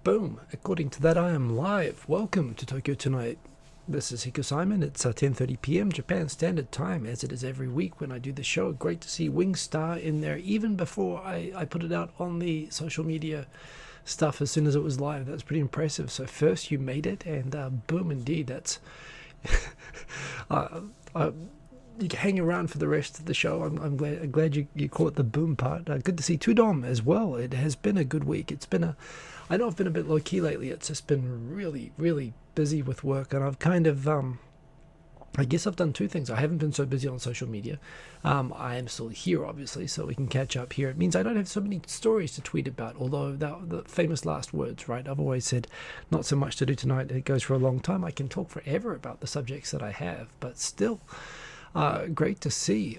Boom. According to that, I am live. Welcome to Tokyo Tonight. This is Hiko Simon. It's 10:30 p.m. Japan Standard Time, as it is every week when I do the show. Great to see Wingstar in there, even before I put it out on the social media stuff as soon as it was live. That's pretty impressive. So first you made it, and boom, indeed. That's you can hang around for the rest of the show. I'm glad you caught the boom part. Good to see Tudom as well. It has been a good week. I know I've been a bit low key lately. It's just been really busy with work, and I've kind of I guess I've done two things. I haven't been so busy on social media. I am still here, obviously, so we can catch up here. It means I don't have so many stories to tweet about, although the famous last words, right? I've always said, not so much to do tonight. It goes for a long time. I can talk forever about the subjects that I have, but still, great to see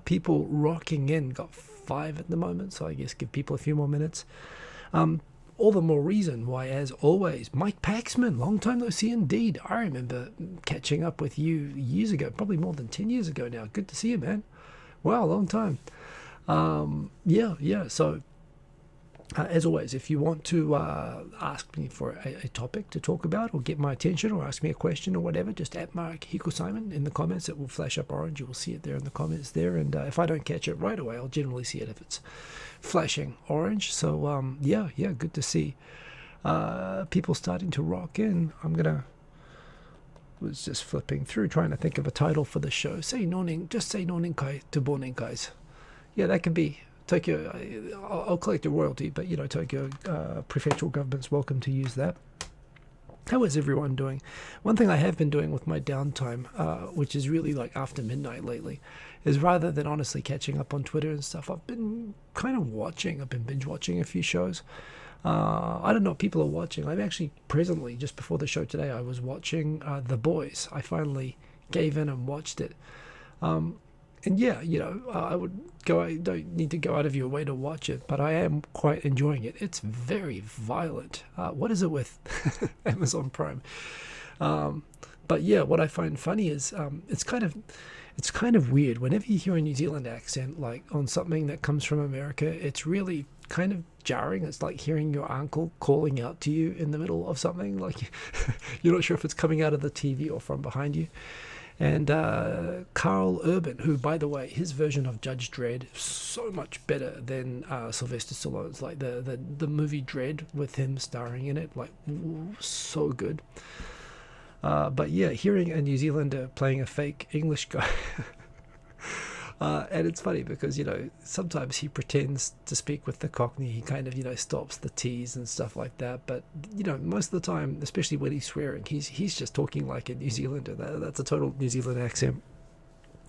people rocking in. Got 5 at the moment, so I guess give people a few more minutes. All the more reason why, as always, Mike Paxman, long time no see indeed. I remember catching up with you years ago, probably more than 10 years ago now. Good to see you, man. Wow, long time. So as always, if you want to ask me for a topic to talk about, or get my attention, or ask me a question or whatever, just at Mark Hiko Simon in the comments. It will flash up orange. You will see it there in the comments there. And if I don't catch it right away, I'll generally see it if it's flashing orange. So good to see people starting to rock in. Was just flipping through, trying to think of a title for the show. Say Nonenkai to Bounenkais. Yeah, that could be Tokyo. I'll collect a royalty, but Tokyo prefectural government's welcome to use that. How is everyone doing? One thing I have been doing with my downtime, which is really like after midnight lately, is rather than honestly catching up on Twitter and stuff, I've been kind of watching. I've been binge watching a few shows. I don't know what people are watching. I'm actually presently, just before the show today, I was watching The Boys. I finally gave in and watched it. And yeah, I would go. I don't need to go out of your way to watch it, but I am quite enjoying it. It's very violent. What is it with Amazon Prime? But yeah, what I find funny is it's kind of weird. Whenever you hear a New Zealand accent, like on something that comes from America, it's really kind of jarring. It's like hearing your uncle calling out to you in the middle of something. Like you're not sure if it's coming out of the TV or from behind you. And Carl Urban, who, by the way, his version of Judge Dredd is so much better than Sylvester Stallone's. Like the movie Dredd with him starring in it, like so good. But yeah, hearing a New Zealander playing a fake English guy, and it's funny because sometimes he pretends to speak with the Cockney. He kind of stops the T's and stuff like that. But most of the time, especially when he's swearing, he's just talking like a New Zealander. That's a total New Zealand accent.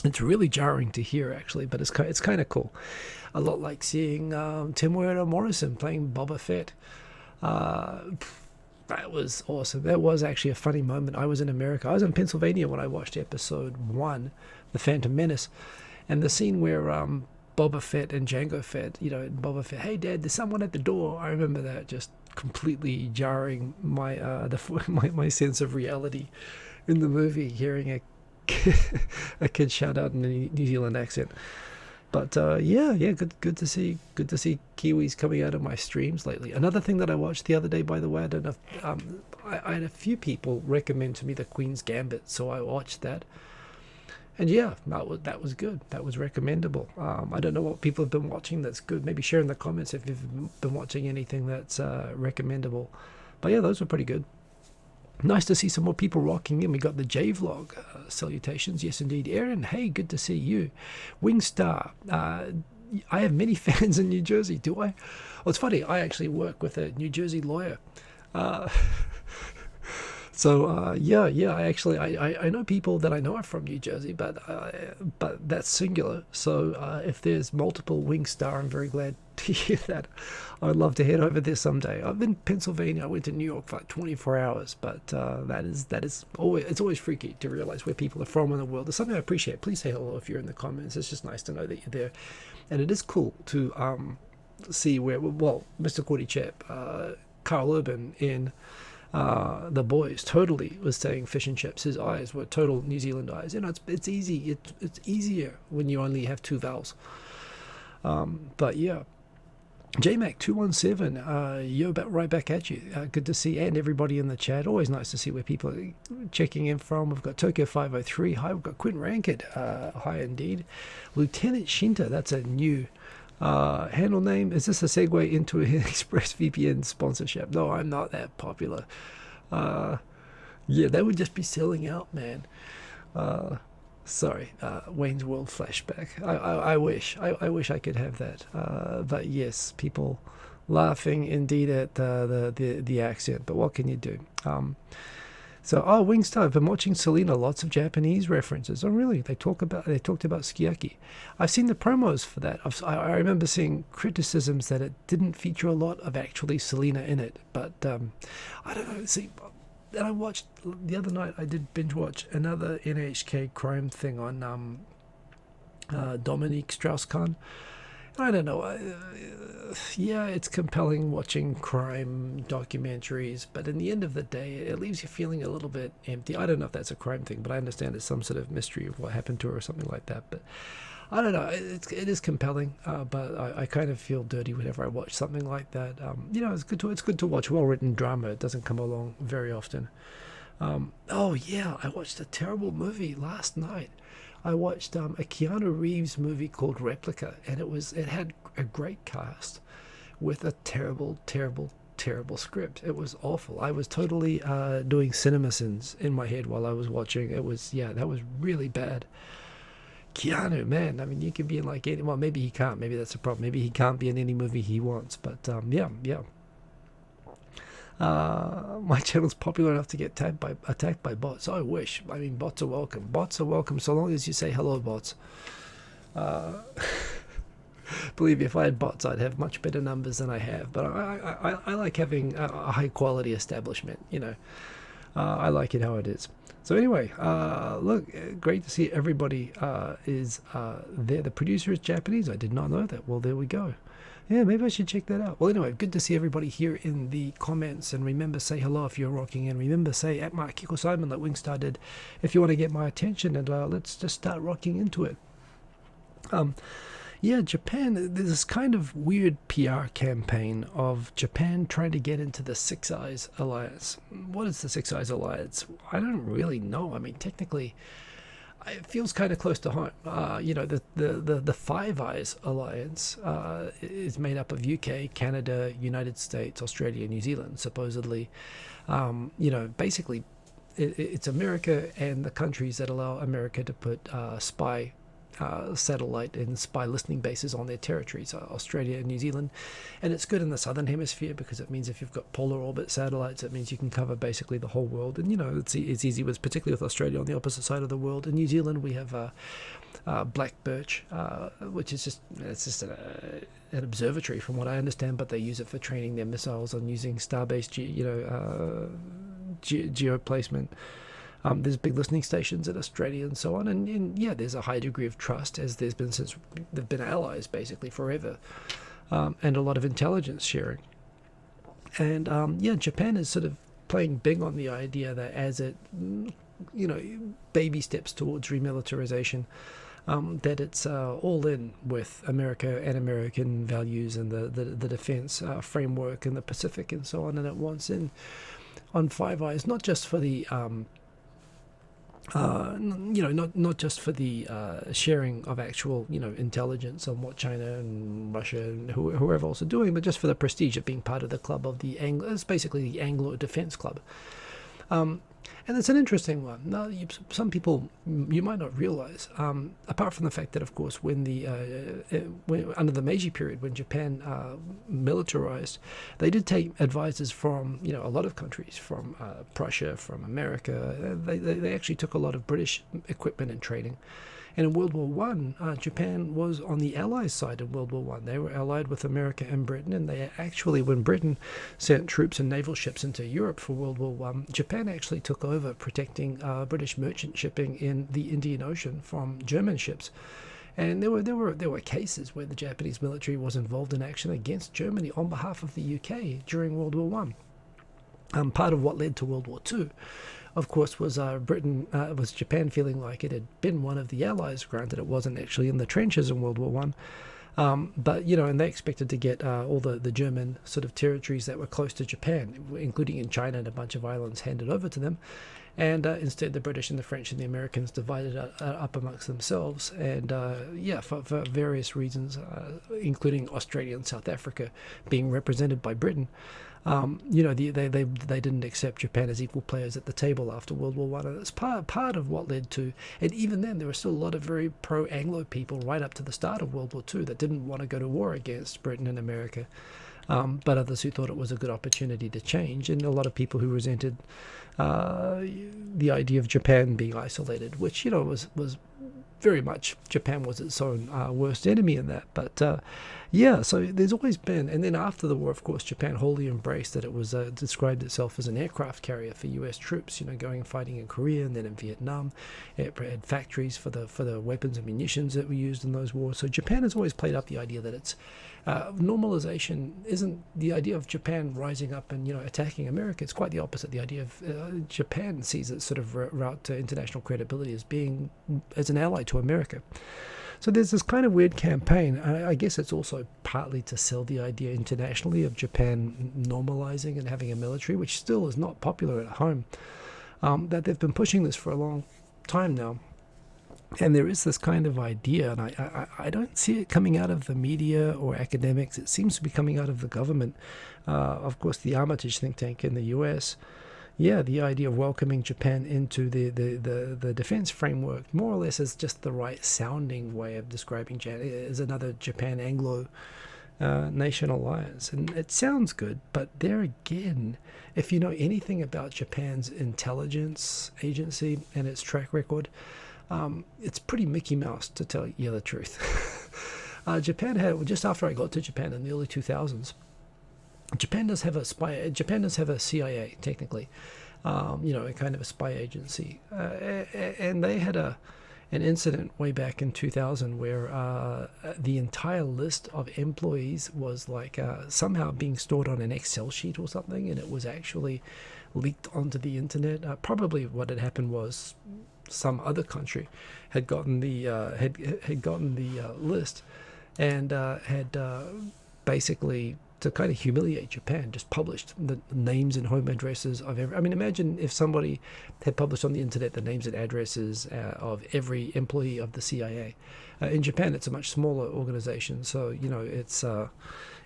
It's really jarring to hear, actually, but it's kind of cool. A lot like seeing Temuera Morrison playing Boba Fett. That was awesome. That was actually a funny moment. I was in America. I was in Pennsylvania when I watched episode 1, The Phantom Menace. And the scene where Boba Fett and Jango Fett, Boba Fett, hey Dad, there's someone at the door. I remember that just completely jarring my my sense of reality in the movie, hearing a kid shout out in a New Zealand accent. But good to see Kiwis coming out of my streams lately. Another thing that I watched the other day, by the way, I don't know if, I had a few people recommend to me The Queen's Gambit, so I watched that. And yeah, that was good. That was recommendable. I don't know what people have been watching that's good. Maybe share in the comments if you've been watching anything that's recommendable. But yeah, those were pretty good. Nice to see some more people rocking in. We got the J-Vlog. Salutations. Yes, indeed. Aaron, hey, good to see you. Wingstar. I have many fans in New Jersey, do I? Well, it's funny. I actually work with a New Jersey lawyer. I know people that I know are from New Jersey, but that's singular. So if there's multiple Wingstar, I'm very glad to hear that. I'd love to head over there someday. I've been Pennsylvania. I went to New York for like 24 hours, but that is always freaky to realize where people are from in the world. It's something I appreciate. Please say hello if you're in the comments. It's just nice to know that you're there, and it is cool to see where Mr. Cordy Chap, Carl Urban in The Boys totally was saying fish and chips. His eyes were total New Zealand eyes. It's easy. It's easier when you only have 2 vowels. But yeah, JMac217, yo, right back at you. Good to see, and everybody in the chat. Always nice to see where people are checking in from. We've got Tokyo503. Hi, we've got Quinn Rankid. Hi indeed. Lieutenant Shinta, that's a new handle name. Is this a segue into an ExpressVPN sponsorship? No, I'm not that popular. Yeah, they would just be selling out, man. Sorry, Wayne's World flashback. I wish I could have that. But yes, people laughing indeed at the accent. But what can you do? Wingstar, I've been watching Selena. Lots of Japanese references. Oh, really? They talked about Sukiyaki. I've seen the promos for that. I remember seeing criticisms that it didn't feature a lot of actually Selena in it. But I don't know. See. And I watched the other night. I did binge watch another NHK crime thing on Dominique Strauss-Kahn. I don't know. Yeah, it's compelling watching crime documentaries, but in the end of the day, it leaves you feeling a little bit empty. I don't know if that's a crime thing, but I understand it's some sort of mystery of what happened to her or something like that. But I don't know. It is compelling, but I kind of feel dirty whenever I watch something like that. It's good to watch well-written drama. It doesn't come along very often. Oh yeah, I watched a terrible movie last night. I watched a Keanu Reeves movie called Replica, and it had a great cast with a terrible script. It was awful. I was totally doing cinema sins in my head while I was watching. That was really bad. Keanu, man, I mean, you can be in like any, well, maybe he can't, maybe that's a problem, maybe he can't be in any movie he wants, but my channel's popular enough to get attacked by bots. I wish. I mean, bots are welcome so long as you say hello, bots. Believe me, if I had bots, I'd have much better numbers than I have, but I like having a high quality establishment, I like it how it is. So anyway, look, great to see everybody is there. The producer is Japanese. I did not know that. Well, there we go. Yeah, maybe I should check that out. Well, anyway, good to see everybody here in the comments. And remember, say hello if you're rocking in. Remember, say at Mark Kiko Simon like Wingstar did if you want to get my attention. And let's just start rocking into it. Yeah, Japan, there's this kind of weird PR campaign of Japan trying to get into the Six Eyes Alliance. What is the Six Eyes Alliance? I don't really know. I mean, technically, it feels kind of close to home. The Five Eyes Alliance is made up of UK, Canada, United States, Australia, New Zealand, supposedly. Basically, it's America and the countries that allow America to put spy satellite and spy listening bases on their territories, Australia and New Zealand. And it's good in the southern hemisphere because it means if you've got polar orbit satellites, it means you can cover basically the whole world. And it's easy, particularly with Australia on the opposite side of the world. In New Zealand we have black birch, which is just an observatory from what I understand, but they use it for training their missiles on using star-based geo placement. There's big listening stations in Australia and so on, and there's a high degree of trust, as there's been since they've been allies basically forever, and a lot of intelligence sharing. And Japan is sort of playing big on the idea that as it baby steps towards remilitarization, that it's all in with America and American values and the defense framework in the Pacific and so on, and it wants in on Five Eyes, not just for the not just for the sharing of actual, intelligence on what China and Russia and whoever else are doing, but just for the prestige of being part of the club of it's basically the Anglo Defense Club. And it's an interesting one. Now, some people, you might not realize, apart from the fact that, of course, when under the Meiji period, when Japan militarized, they did take advisors from, a lot of countries, from Prussia, from America. They actually took a lot of British equipment and training. And in World War One, Japan was on the Allies' side in World War One. They were allied with America and Britain, and they actually, when Britain sent troops and naval ships into Europe for World War One, Japan actually took over protecting British merchant shipping in the Indian Ocean from German ships. And there were cases where the Japanese military was involved in action against Germany on behalf of the UK during World War One. Part of what led to World War Two, of course, was was Japan feeling like it had been one of the Allies. Granted, it wasn't actually in the trenches in World War One, But, and they expected to get all the German sort of territories that were close to Japan, including in China and a bunch of islands, handed over to them. And instead, the British and the French and the Americans divided up amongst themselves. And for various reasons, including Australia and South Africa being represented by Britain, they didn't accept Japan as equal players at the table after World War One. And that's part of what led to. And even then, there were still a lot of very pro-Anglo people right up to the start of World War II that didn't want to go to war against Britain and America. But others who thought it was a good opportunity to change, and a lot of people who resented the idea of Japan being isolated, which was very much, Japan was its own worst enemy in that. But so there's always been, and then after the war, of course, Japan wholly embraced that it was described itself as an aircraft carrier for U.S. troops, going and fighting in Korea and then in Vietnam. It had factories for the weapons and munitions that were used in those wars. So Japan has always played up the idea that it's normalization isn't the idea of Japan rising up and attacking America. It's quite the opposite. The idea of Japan sees its sort of route to international credibility as an ally to America. So there's this kind of weird campaign. I guess it's also partly to sell the idea internationally of Japan normalizing and having a military, which still is not popular at home. That they've been pushing this for a long time now. And there is this kind of idea, and I don't see it coming out of the media or academics. It seems to be coming out of the government. Of course, the Armitage think tank in the US. Yeah, the idea of welcoming Japan into the defense framework more or less is just the right sounding way of describing Japan. It is another Japan-Anglo nation alliance. And it sounds good, but there again, if you know anything about Japan's intelligence agency and its track record, it's pretty Mickey Mouse, to tell you the truth. Japan had, just after I got to Japan in the early 2000s, Japan does have a CIA, technically, a kind of a spy agency. And they had an incident way back in 2000 where the entire list of employees was somehow being stored on an Excel sheet or something, and it was actually leaked onto the internet. Probably what had happened was some other country had gotten the list and had basically, to kind of humiliate Japan, just published the names and home addresses of every. I mean, imagine if somebody had published on the internet the names and addresses of every employee of the CIA. In Japan, it's a much smaller organization, so it's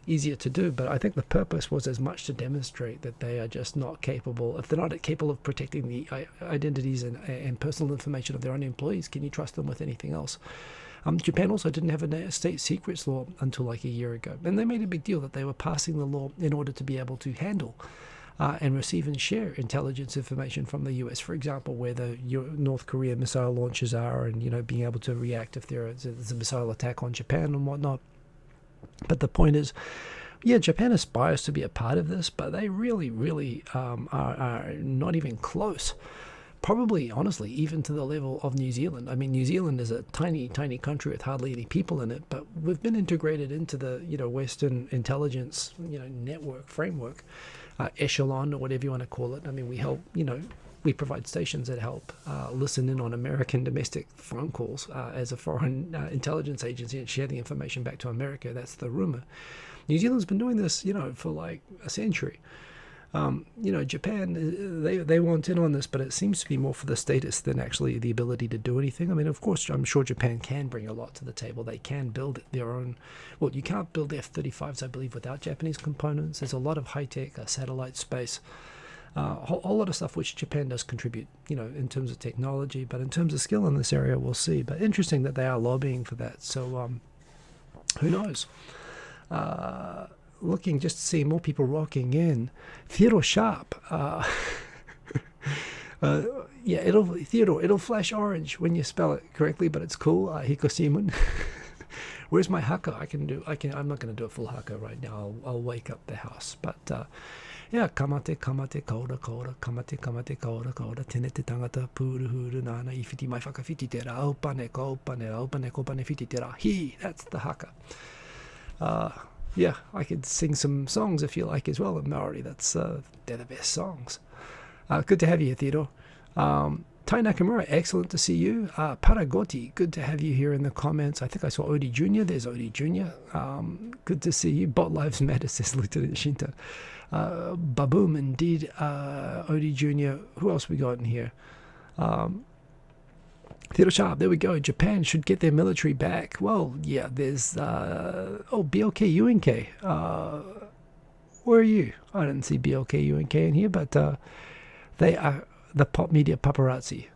easier to do. But I think the purpose was as much to demonstrate that they are just not capable. If they're not capable of protecting the identities and personal information of their own employees, can you trust them with anything else? Japan also didn't have a state secrets law until like a year ago. And they made a big deal that they were passing the law in order to be able to handle and receive and share intelligence information from the US, for example, where the North Korea missile launches are, and, being able to react if there's a missile attack on Japan and whatnot. But the point is, yeah, Japan aspires to be a part of this, but they really, really are not even close. Probably, honestly, even to the level of New Zealand. I mean, New Zealand is a tiny, tiny country with hardly any people in it, but we've been integrated into the, Western intelligence, network framework, echelon, or whatever you want to call it. I mean, we help, we provide stations that help listen in on American domestic phone calls as a foreign intelligence agency and share the information back to America. That's the rumor. New Zealand's been doing this, for like a century. Japan, they want in on this, but it seems to be more for the status than actually the ability to do anything. I mean, of course, I'm sure Japan can bring a lot to the table. They can build their own. Well, you can't build F-35s, I believe, without Japanese components. There's a lot of high-tech satellite space, a whole lot of stuff which Japan does contribute, in terms of technology. But in terms of skill in this area, we'll see. But interesting that they are lobbying for that. So who knows? Looking just to see more people rocking in. Theodore Sharp. It'll flash orange when you spell it correctly, but it's cool. Hikosimun. Where's my haka? I'm not going to do a full haka right now. I'll wake up the house. But kamate kaura kaura, kamate kaura kaura, tenete tangata puru huru nana, ifiti mai whakawhiti te ra, aupane kopane whiti te ra. That's the haka. Yeah, I could sing some songs if you like as well in Maori. They're the best songs. Good to have you here, Theodore. Tai Nakamura, excellent to see you. Paragoti, good to have you here in the comments. I think I saw Odie Jr. There's Odie Jr. Good to see you. Bot Lives Matter, says Lieutenant Shinta. Baboom, indeed. Odie Jr. Who else we got in here? Theodore Sharp, there we go. Japan should get their military back. Well, yeah, there's... BLK UNK. Where are you? I didn't see BLK UNK in here, but they are the pop media paparazzi.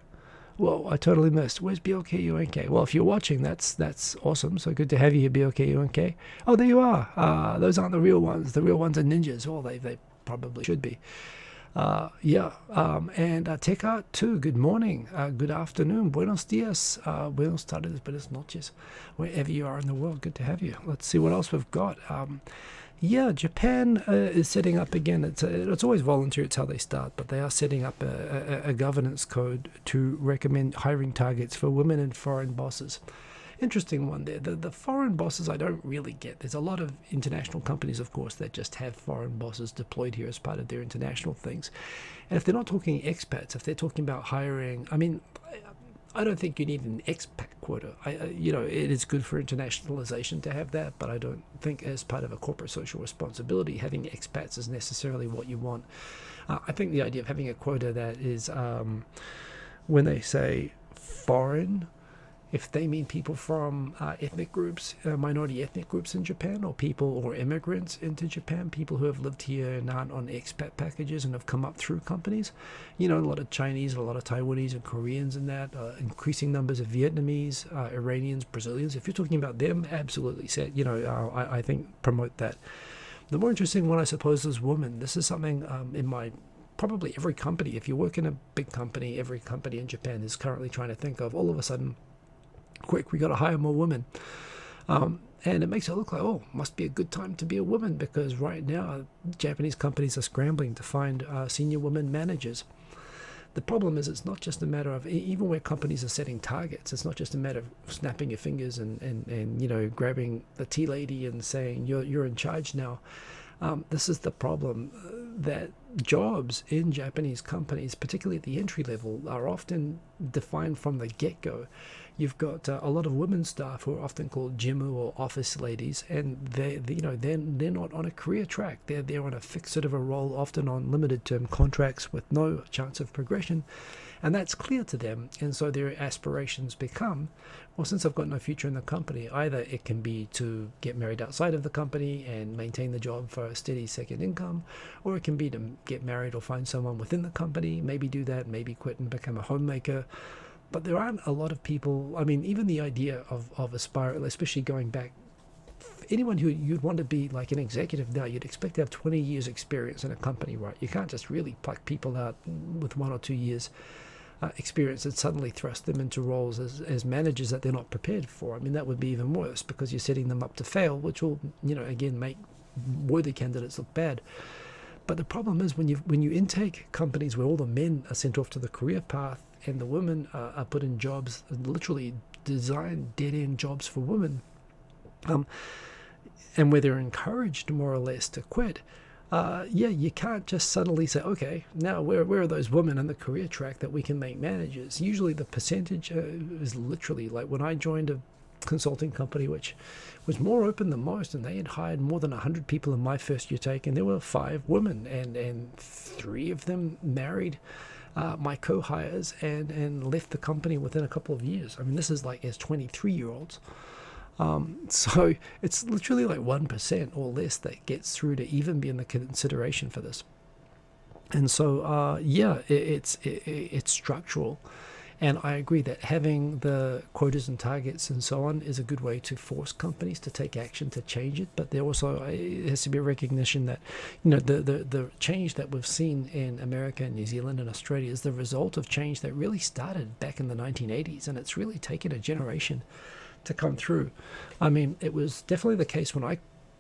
Whoa, I totally missed. Where's BLK UNK? Well, if you're watching, that's awesome. So good to have you here, BLK UNK. Oh, there you are. Those aren't the real ones. The real ones are ninjas. Well, they probably should be. And Tech Art too. Good morning. Good afternoon. Buenos dias. Buenos tardes. Buenas noches. Wherever you are in the world, good to have you. Let's see what else we've got. Japan is setting up again. It's always voluntary. It's how they start, but they are setting up a governance code to recommend hiring targets for women and foreign bosses. Interesting one there. The foreign bosses I don't really get. There's a lot of international companies, of course, that just have foreign bosses deployed here as part of their international things. And if they're not talking expats, if they're talking about hiring, I mean, I don't think you need an expat quota. It is good for internationalization to have that, but I don't think as part of a corporate social responsibility, having expats is necessarily what you want. I think the idea of having a quota that is, when they say foreign, if they mean people from ethnic groups, minority ethnic groups in Japan, or people or immigrants into Japan, people who have lived here and aren't on expat packages and have come up through companies, a lot of Chinese, a lot of Taiwanese and Koreans in that, increasing numbers of Vietnamese, Iranians, Brazilians. If you're talking about them, absolutely set. I think promote that. The more interesting one, I suppose, is women. This is something in probably every company. If you work in a big company, every company in Japan is currently trying to think of, all of a sudden, quick, we got to hire more women. And it makes it look like, must be a good time to be a woman, because right now Japanese companies are scrambling to find senior women managers. The problem is, it's not just a matter of, even where companies are setting targets, it's not just a matter of snapping your fingers and grabbing the tea lady and saying you're in charge now. This is the problem, that jobs in Japanese companies, particularly at the entry level, are often defined from the get-go. You've got a lot of women staff who are often called jimu or office ladies, and they're not on a career track. They're on a fixed sort of a role, often on limited term contracts with no chance of progression, and that's clear to them. And so their aspirations become, well, since I've got no future in the company, either it can be to get married outside of the company and maintain the job for a steady second income, or it can be to get married or find someone within the company, maybe do that, maybe quit and become a homemaker. But there aren't a lot of people. I mean, even the idea of aspiring, especially going back, anyone who you'd want to be like an executive now, you'd expect to have 20 years experience in a company, right? You can't just really pluck people out with 1 or 2 years experience and suddenly thrust them into roles as managers that they're not prepared for. I mean, that would be even worse, because you're setting them up to fail, which will, again, make worthy candidates look bad. But the problem is, when you intake companies where all the men are sent off to the career path and the women are put in jobs, literally designed dead-end jobs for women, and where they're encouraged more or less to quit, you can't just suddenly say, okay, now where are those women on the career track that we can make managers? Usually the percentage is literally, like when I joined a consulting company which was more open than most, and they had hired more than 100 people in my first year take, and there were 5 women, and 3 of them married my co-hires and left the company within a couple of years. I mean, this is like as 23-year-olds. So it's literally like 1% or less that gets through to even be in the consideration for this. And so, it's structural. And I agree that having the quotas and targets and so on is a good way to force companies to take action to change it. But there also it has to be a recognition that, the change that we've seen in America and New Zealand and Australia is the result of change that really started back in the 1980s. And it's really taken a generation to come through. I mean, it was definitely the case when I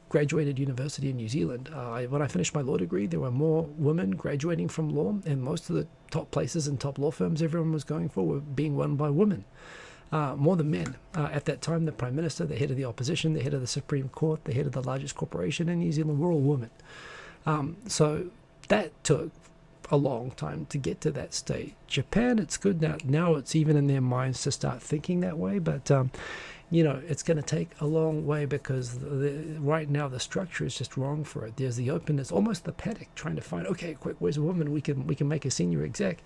graduated university in New Zealand. When I finished my law degree, there were more women graduating from law, and most of the top places and top law firms everyone was going for were being run by women, more than men. At that time, the Prime Minister, the head of the opposition, the head of the Supreme Court, the head of the largest corporation in New Zealand were all women. So that took a long time to get to that state. Japan, it's good now. Now it's even in their minds to start thinking that way, but you know, it's going to take a long way because right now the structure is just wrong for it. There's the openness, almost the panic, trying to find, okay, quick, where's a woman? We can make a senior exec,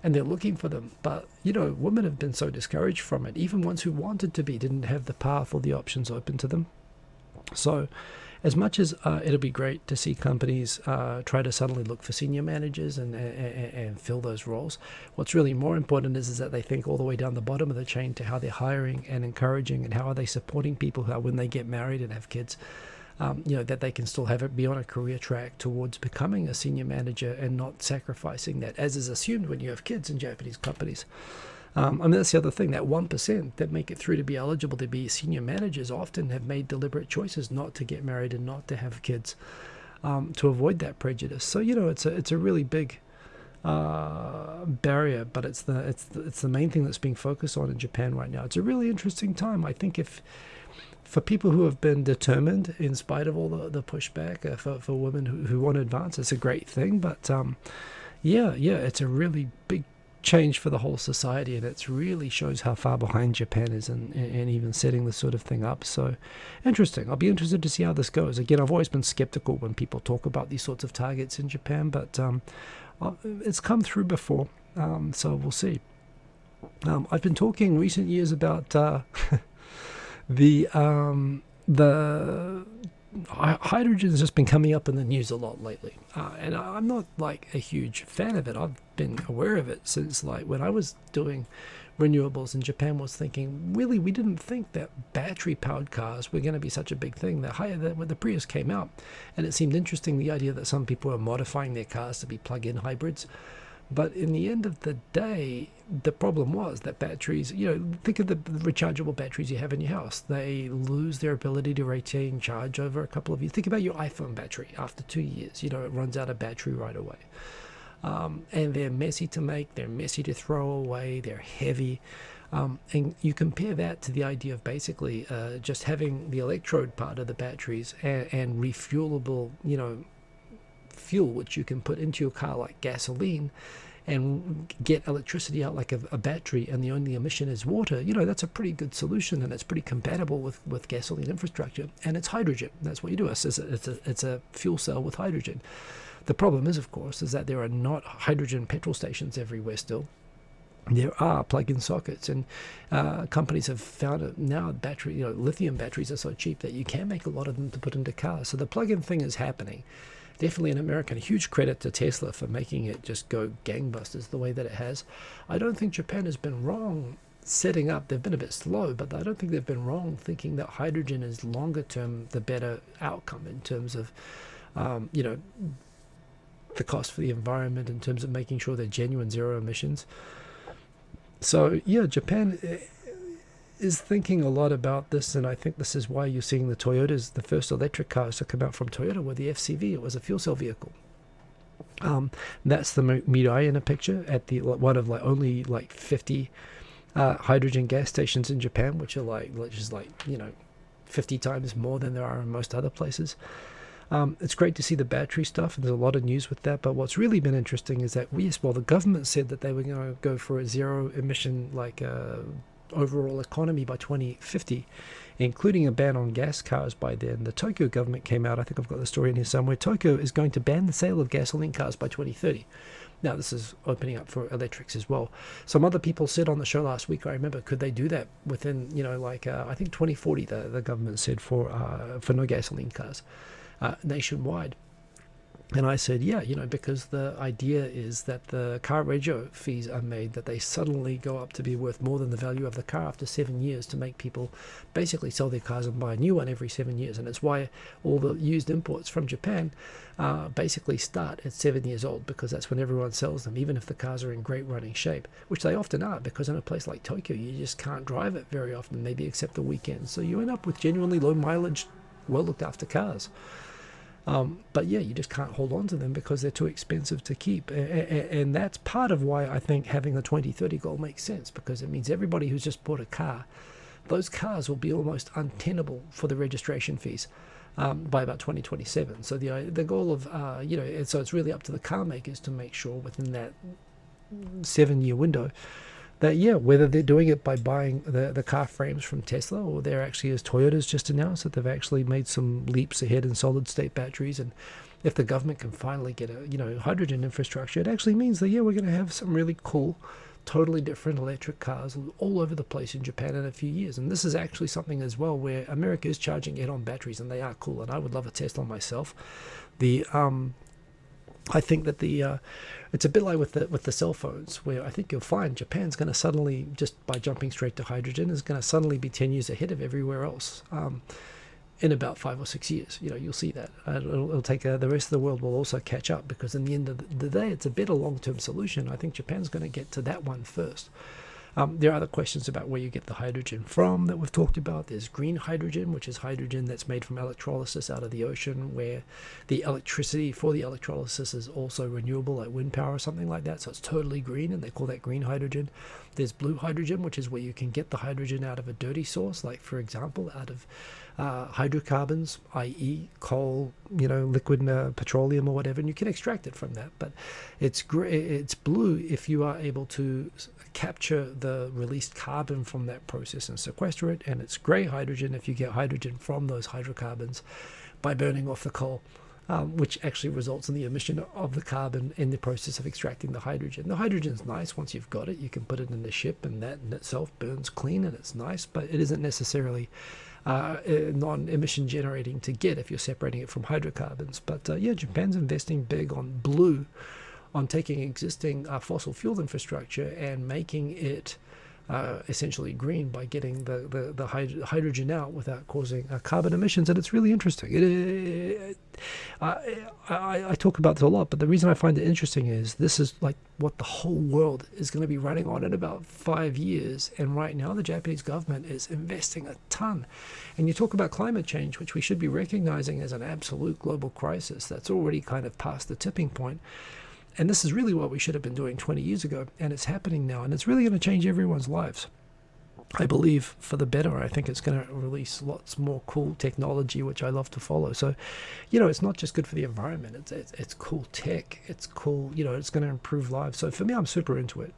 and they're looking for them. But you know, women have been so discouraged from it. Even ones who wanted to be didn't have the path or the options open to them. So as much as it'll be great to see companies try to suddenly look for senior managers and fill those roles, what's really more important is that they think all the way down the bottom of the chain to how they're hiring and encouraging and how are they supporting people who, when they get married and have kids, you know, that they can still have it be on a career track towards becoming a senior manager and not sacrificing that, as is assumed when you have kids in Japanese companies. I mean, that's the other thing, that 1% that make it through to be eligible to be senior managers often have made deliberate choices not to get married and not to have kids, to avoid that prejudice. So, you know, it's a really big barrier, but it's the main thing that's being focused on in Japan right now. It's a really interesting time. I think for people who have been determined in spite of all the pushback, for women who want to advance, it's a great thing. But yeah, it's a really big change for the whole society, and it really shows how far behind Japan is and even setting this sort of thing up. So interesting. I'll be interested to see how this goes. Again, I've always been skeptical when people talk about these sorts of targets in Japan, but it's come through before, so we'll see. I've been talking recent years about the hydrogen has just been coming up in the news a lot lately, and I'm not like a huge fan of it. I've been aware of it since like when I was doing renewables in Japan, was thinking really we didn't think that battery powered cars were going to be such a big thing. When the Prius came out, and it seemed interesting, the idea that some people were modifying their cars to be plug-in hybrids. But in the end of the day, the problem was that batteries, you know, think of the rechargeable batteries you have in your house. They lose their ability to retain charge over a couple of years. Think about your iPhone battery. After 2 years, you know, it runs out of battery right away. And they're messy to make. They're messy to throw away. They're heavy. And you compare that to the idea of basically just having the electrode part of the batteries and refuelable, you know, fuel which you can put into your car like gasoline and get electricity out like a battery, and the only emission is water. You know, that's a pretty good solution, and it's pretty compatible with gasoline infrastructure, and it's hydrogen. That's what you do. It's a fuel cell with hydrogen. The problem is, of course, is that there are not hydrogen petrol stations everywhere still. There are plug-in sockets, and companies have found it now. Lithium batteries are so cheap that you can make a lot of them to put into cars. So the plug-in thing is happening. Definitely in America. Huge credit to Tesla for making it just go gangbusters the way that it has. I don't think Japan has been wrong setting up. They've been a bit slow, but I don't think they've been wrong thinking that hydrogen is longer term the better outcome in terms of, you know, the cost for the environment, in terms of making sure they're genuine zero emissions. So yeah, Japan is thinking a lot about this, and I think this is why you're seeing the Toyotas, the first electric cars to come out from Toyota were the FCV. It was a fuel cell vehicle. That's the Mirai in a picture at the one of only 50 hydrogen gas stations in Japan, which is 50 times more than there are in most other places. It's great to see the battery stuff, and there's a lot of news with that. But what's really been interesting is that the government said that they were going to go for a zero emission overall economy by 2050, including a ban on gas cars by then. The Tokyo government came out, I think I've got the story in here somewhere. Tokyo is going to ban the sale of gasoline cars by 2030. Now this is opening up for electrics as well. Some other people said on the show last week, I remember, could they do that within I think 2040 the government said for no gasoline cars nationwide. And I said, yeah, because the idea is that the car regio fees are made, that they suddenly go up to be worth more than the value of the car after 7 years, to make people basically sell their cars and buy a new one every 7 years. And it's why all the used imports from Japan basically start at 7 years old, because that's when everyone sells them, even if the cars are in great running shape, which they often are, because in a place like Tokyo, you just can't drive it very often, maybe except the weekends. So you end up with genuinely low mileage, well looked after cars. But yeah, you just can't hold on to them because they're too expensive to keep. And that's part of why I think having the 2030 goal makes sense, because it means everybody who's just bought a car, those cars will be almost untenable for the registration fees. by about 2027. So the goal of so it's really up to the car makers to make sure within that 7-year window that whether they're doing it by buying the car frames from Tesla, or they're actually, as Toyota's just announced, that they've actually made some leaps ahead in solid state batteries. And if the government can finally get a hydrogen infrastructure, it actually means that we're going to have some really cool, totally different electric cars all over the place in Japan in a few years. And this is actually something as well where America is charging it on batteries, and they are cool, and I would love a Tesla myself. I think that it's a bit like with the cell phones, where I think you'll find Japan's going to suddenly, just by jumping straight to hydrogen, is going to suddenly be 10 years ahead of everywhere else. In about 5 or 6 years, you'll see that. It'll take the rest of the world will also catch up, because in the end of the day, it's a better long-term solution. I think Japan's going to get to that one first. There are other questions about where you get the hydrogen from that we've talked about. There's green hydrogen, which is hydrogen that's made from electrolysis out of the ocean, where the electricity for the electrolysis is also renewable, like wind power or something like that. So it's totally green, and they call that green hydrogen. There's blue hydrogen, which is where you can get the hydrogen out of a dirty source, like, for example, out of hydrocarbons, i.e. coal, liquid petroleum or whatever, and you can extract it from that. But it's blue if you are able to capture the released carbon from that process and sequester it, and it's grey hydrogen if you get hydrogen from those hydrocarbons by burning off the coal, which actually results in the emission of the carbon in the process of extracting the hydrogen. The hydrogen's nice once you've got it. You can put it in the ship, and that in itself burns clean, and it's nice, but it isn't necessarily non-emission generating to get if you're separating it from hydrocarbons. But Japan's investing big on blue, on taking existing fossil fuel infrastructure and making it essentially green by getting the hydrogen out without causing carbon emissions. And it's really interesting. I talk about this a lot, but the reason I find it interesting is this is like what the whole world is going to be running on in about 5 years. And right now the Japanese government is investing a ton. And you talk about climate change, which we should be recognizing as an absolute global crisis that's already kind of past the tipping point. And this is really what we should have been doing 20 years ago, and it's happening now, and it's really going to change everyone's lives. I believe for the better. I think it's going to release lots more cool technology, which I love to follow. So, it's not just good for the environment. It's cool tech. It's cool. It's going to improve lives. So for me, I'm super into it.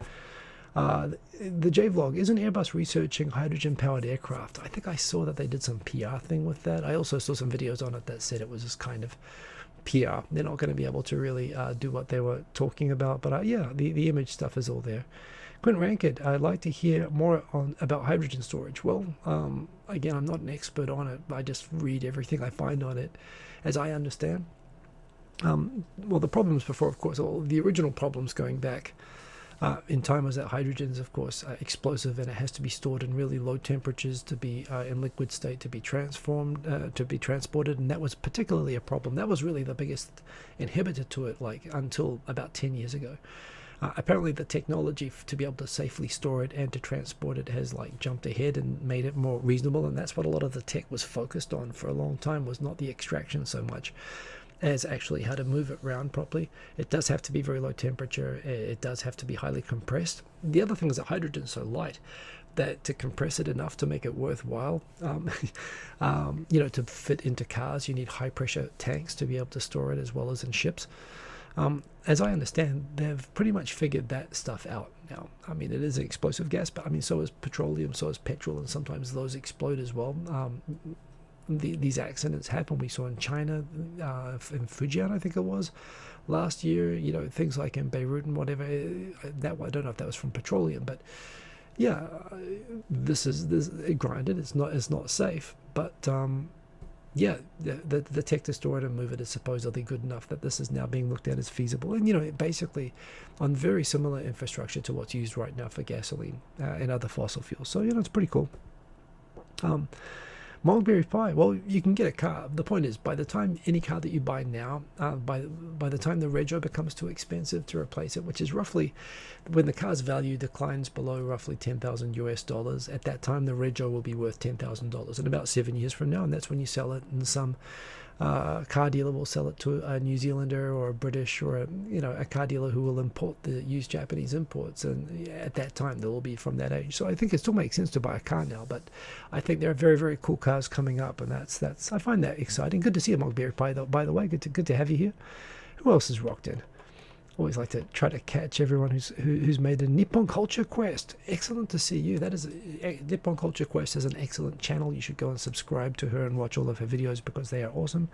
The J-Vlog, isn't Airbus researching hydrogen-powered aircraft? I think I saw that they did some PR thing with that. I also saw some videos on it that said it was just kind of PR. They're not going to be able to really do what they were talking about, but the image stuff is all there. Quint Rankid, I'd like to hear more about hydrogen storage. Well, again, I'm not an expert on it. I just read everything I find on it as I understand. Well, the problems before, of course, the original problems going back in time was that hydrogen is, of course, explosive, and it has to be stored in really low temperatures to be in liquid state to be transformed, to be transported, and that was particularly a problem. That was really the biggest inhibitor to it, like until about 10 years ago. Apparently the technology to be able to safely store it and to transport it has jumped ahead and made it more reasonable, and that's what a lot of the tech was focused on for a long time, was not the extraction so much as actually how to move it around properly. It does have to be very low temperature. It does have to be highly compressed. The other thing is that hydrogen is so light that to compress it enough to make it worthwhile, to fit into cars, you need high pressure tanks to be able to store it, as well as in ships. As I understand, they've pretty much figured that stuff out now. I mean, it is an explosive gas, but so is petroleum, so is petrol, and sometimes those explode as well. These accidents happen. We saw in China, in Fujian, I think it was, last year, things like in Beirut and whatever. I don't know if that was from petroleum, but this granted, it's not safe, but the tech to store it and move it is supposedly good enough that this is now being looked at as feasible. And basically on very similar infrastructure to what's used right now for gasoline and other fossil fuels. So it's pretty cool. Mulberry Pie, well, you can get a car. The point is, by the time any car that you buy now, by the time the rego becomes too expensive to replace it, which is roughly when the car's value declines below roughly $10,000 US, at that time the rego will be worth $10,000 in about 7 years from now, and that's when you sell it in some car dealer will sell it to a New Zealander or a British or a car dealer who will import the used Japanese imports, and at that time they'll all be from that age. So I think it still makes sense to buy a car now, but I think there are very, very cool cars coming up, and that's I find that exciting. Good to see you, Mogberry, by the way. Good to have you here. Who else has rocked in? Always like to try to catch everyone who's made a Nippon Culture Quest. Excellent to see you. That is Nippon Culture Quest is an excellent channel. You should go and subscribe to her and watch all of her videos because they are awesome.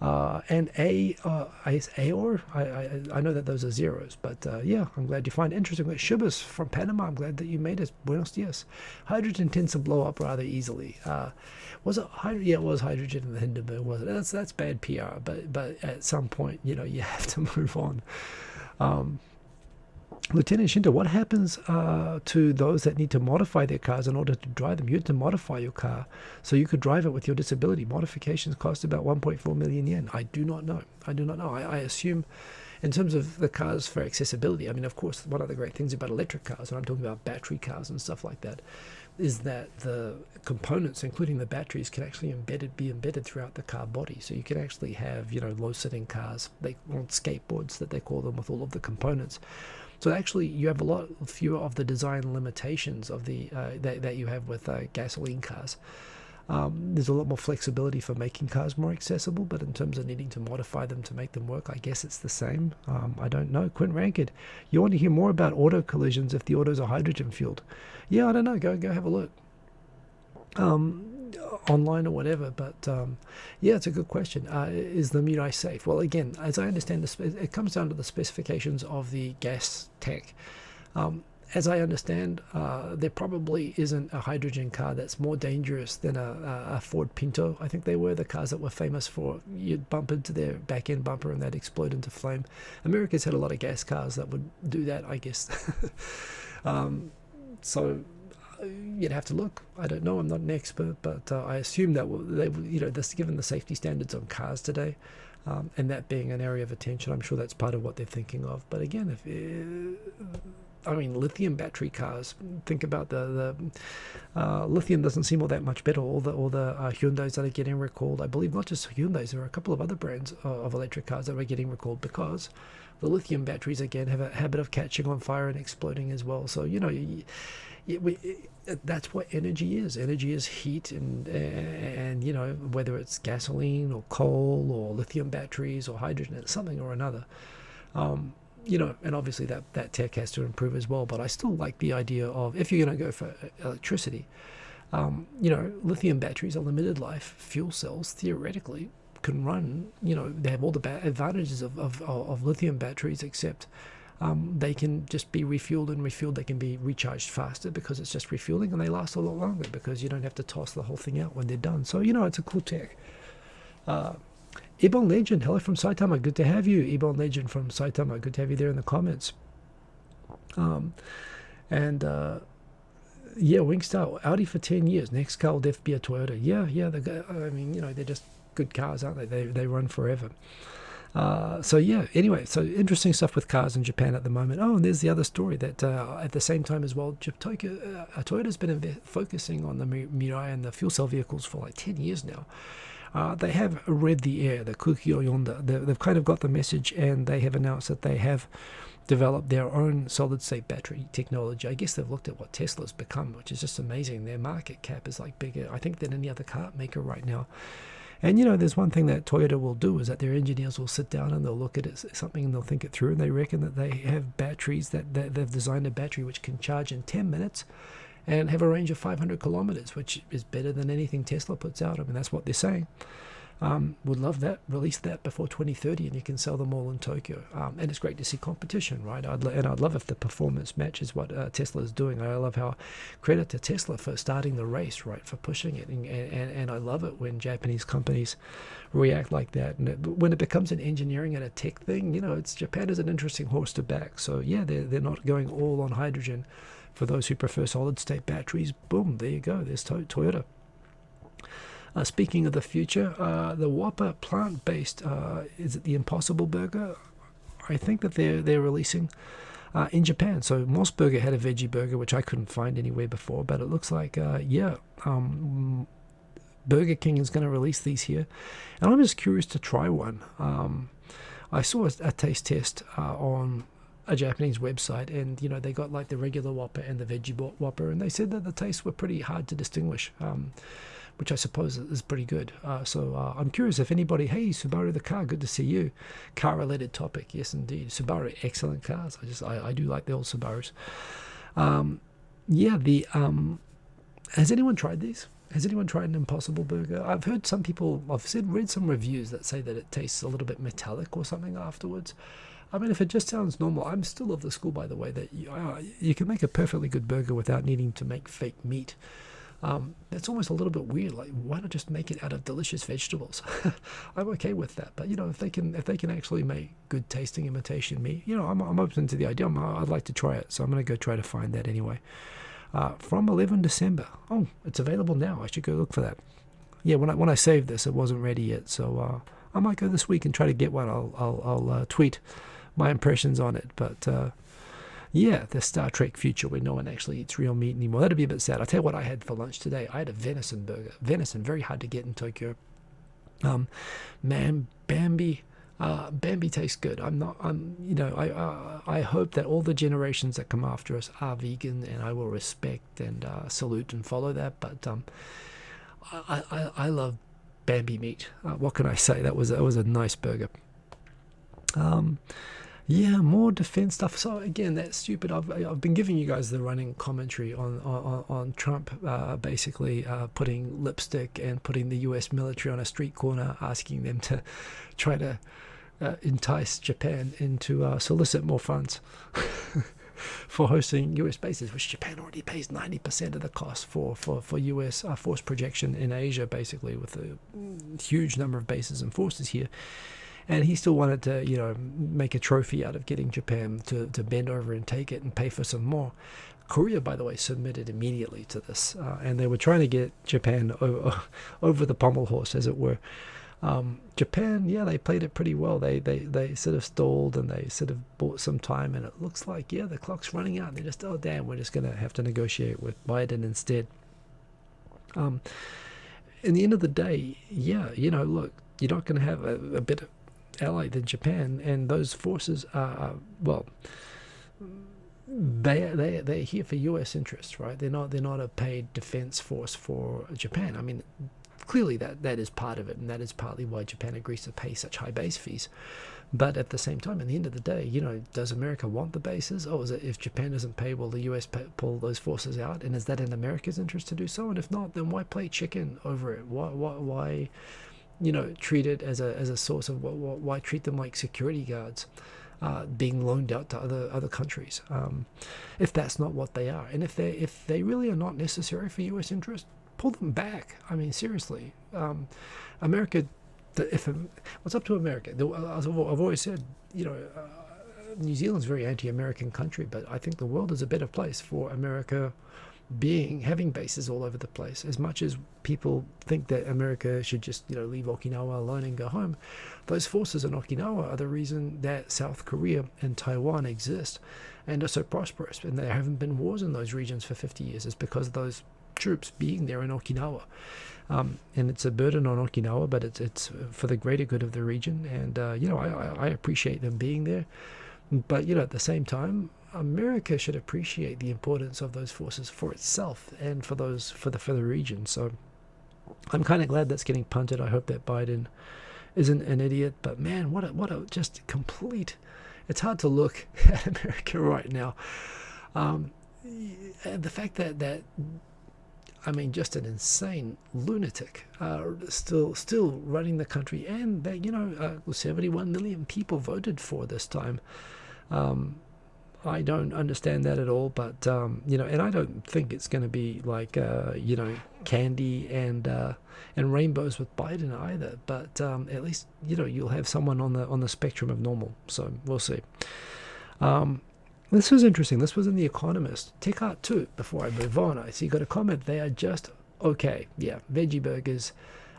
And Aor, I know that those are zeros, but yeah, I'm glad you find it interesting. Shubas from Panama, I'm glad that you made it. Buenos dias. Hydrogen tends to blow up rather easily. Was it hydrogen? Yeah, it was hydrogen in the Hindenburg, wasn't it? That's bad PR, but at some point, you have to move on. Lieutenant Shinto, what happens to those that need to modify their cars in order to drive them? You had to modify your car so you could drive it with your disability. Modifications cost about 1.4 million yen. I do not know. I assume in terms of the cars for accessibility, I mean, of course, one of the great things about electric cars, and I'm talking about battery cars and stuff like that, is that the components, including the batteries, can actually be embedded throughout the car body. So you can actually have, low-sitting cars, skateboards that they call them, with all of the components. So actually, you have a lot fewer of the design limitations of the that you have with gasoline cars. There's a lot more flexibility for making cars more accessible, but in terms of needing to modify them to make them work, I guess it's the same. I don't know. Quint Rankid, you want to hear more about auto collisions if the autos are hydrogen fueled? Yeah, I don't know. Go have a look. Online or whatever, but yeah, it's a good question. Is the Mirai safe? Well, again, as I understand, it comes down to the specifications of the gas tank. As I understand, there probably isn't a hydrogen car that's more dangerous than a Ford Pinto. I think they were the cars that were famous for you'd bump into their back end bumper and they'd explode into flame. America's had a lot of gas cars that would do that, I guess. So you'd have to look. I don't know. I'm not an expert, but I assume that given the safety standards on cars today, and that being an area of attention, I'm sure that's part of what they're thinking of. But again, lithium battery cars. Think about the lithium doesn't seem all that much better. All the Hyundais that are getting recalled. I believe not just Hyundais. There are a couple of other brands of electric cars that are getting recalled because the lithium batteries again have a habit of catching on fire and exploding as well. So that's what energy is. Energy is heat, and whether it's gasoline or coal or lithium batteries or hydrogen, it's something or another. And obviously that tech has to improve as well. But I still like the idea of, if you're going to go for electricity, lithium batteries are limited life. Fuel cells theoretically can run. They have all the advantages of lithium batteries, except they can just be refueled and refilled. They can be recharged faster because it's just refueling, and they last a lot longer because you don't have to toss the whole thing out when they're done. So it's a cool tech. Ebon Legend, hello from Saitama. Good to have you, Ebon Legend from Saitama. Good to have you there in the comments. Wingstar, Audi for 10 years. Next car will definitely be a Toyota. Yeah. They're just good cars, aren't they? They run forever. So interesting stuff with cars in Japan at the moment. Oh, and there's the other story that at the same time as well, Toyota's been focusing on the Mirai and the fuel cell vehicles for like 10 years now. They have read the air, the Kukyo Yonda. They've kind of got the message, and they have announced that they have developed their own solid-state battery technology. I guess they've looked at what Tesla's become, which is just amazing. Their market cap is like bigger, I think, than any other car maker right now. And there's one thing that Toyota will do is that their engineers will sit down and they'll look at something and they'll think it through, and they reckon that they have batteries that they've designed a battery which can charge in 10 minutes and have a range of 500 kilometers, which is better than anything Tesla puts out. I mean, that's what they're saying. Would love that. Release that before 2030, and you can sell them all in Tokyo. And it's great to see competition, right? I'd love if the performance matches what Tesla is doing. I love how credit to Tesla for starting the race, right, for pushing it. And I love it when Japanese companies react like that. And when it becomes an engineering and a tech thing, Japan is an interesting horse to back. So yeah, they're not going all on hydrogen. For those who prefer solid-state batteries, boom, there you go. There's Toyota. Speaking of the future, the Whopper plant-based, is it the Impossible Burger? I think that they're releasing in Japan. So Moss Burger had a veggie burger, which I couldn't find anywhere before, but it looks like, Burger King is going to release these here, and I'm just curious to try one. I saw a taste test on a Japanese website, and you know, they got like the regular Whopper and the veggie Whopper, and they said that the tastes were pretty hard to distinguish, which I suppose is pretty good. So I'm curious if anybody, hey Subaru the car, good to see you. Car related topic, yes indeed. Subaru, excellent cars. I do like the old Subarus. Has anyone tried these? Has anyone tried an Impossible Burger? I've heard some people, read some reviews that say that it tastes a little bit metallic or something afterwards. I mean, if it just sounds normal, I'm still of the school, by the way, that you can make a perfectly good burger without needing to make fake meat. That's almost a little bit weird. Like, why not just make it out of delicious vegetables? I'm okay with that. But you know, if they can actually make good tasting imitation meat, you know, I'm open to the idea. I'd like to try it, so I'm going to go try to find that anyway. From 11 December. Oh, it's available now. I should go look for that. Yeah, when I saved this, it wasn't ready yet, so I might go this week and try to get one. I'll tweet my impressions on it. But yeah, the Star Trek future where no one actually eats real meat anymore. That'd be a bit sad. I'll tell you what I had for lunch today. I had a venison burger. Venison, very hard to get in Tokyo. Man, Bambi tastes good. I hope that all the generations that come after us are vegan, and I will respect and salute and follow that. But I love Bambi meat. What can I say? That was a nice burger. Yeah, more defense stuff. So again, that's stupid. I've been giving you guys the running commentary on Trump basically putting lipstick and putting the U.S. military on a street corner, asking them to try to entice Japan into solicit more funds for hosting U.S. bases, which Japan already pays 90% of the cost for U.S. Force projection in Asia, basically, with a huge number of bases and forces here. And he still wanted to, you know, make a trophy out of getting Japan to bend over and take it and pay for some more. Korea, by the way, submitted immediately to this, and they were trying to get Japan over the pommel horse, as it were. Japan, yeah, they played it pretty well. They sort of stalled, and they sort of bought some time, and it looks like, yeah, the clock's running out, and they're just, oh damn, we're just going to have to negotiate with Biden instead. In the end of the day, yeah, you know, look, you're not going to have a better ally than Japan, and those forces are well, they're here for U.S. interests, right? They're not a paid defense force for Japan. I mean, clearly that is part of it, and that is partly why Japan agrees to pay such high base fees. But at the same time, at the end of the day, you know, does America want the bases? Or is it, if Japan doesn't pay, will the U.S. pull those forces out? And is that in America's interest to do so? And if not, then why play chicken over it? Why you know, treat it as a source of why treat them like security guards being loaned out to other countries, if that's not what they are? And if they really are not necessary for U.S. interest, pull them back. I mean, seriously, America. What's up to America? I've always said, you know, New Zealand's a very anti-American country, but I think the world is a better place for America having bases all over the place. As much as people think that America should just, you know, leave Okinawa alone and go home, those forces in Okinawa are the reason that South Korea and Taiwan exist and are so prosperous, and there haven't been wars in those regions for 50 years. It's because of those troops being there in Okinawa, and it's a burden on Okinawa, but it's for the greater good of the region. And you know, I appreciate them being there, but you know, at the same time, America should appreciate the importance of those forces for itself and for the region. So I'm kind of glad that's getting punted. I hope that Biden isn't an idiot. But man, what a just complete. It's hard to look at America right now. And the fact that I mean, just an insane lunatic still running the country, and that, you know, 71 million people voted for this time. I don't understand that at all, but you know, and I don't think it's going to be like you know, candy and rainbows with Biden either. But at least, you know, you'll have someone on the spectrum of normal. So we'll see. This was interesting. This was in The Economist. Take out too. Before I move on, I see you got a comment. They are just okay. Yeah, veggie burgers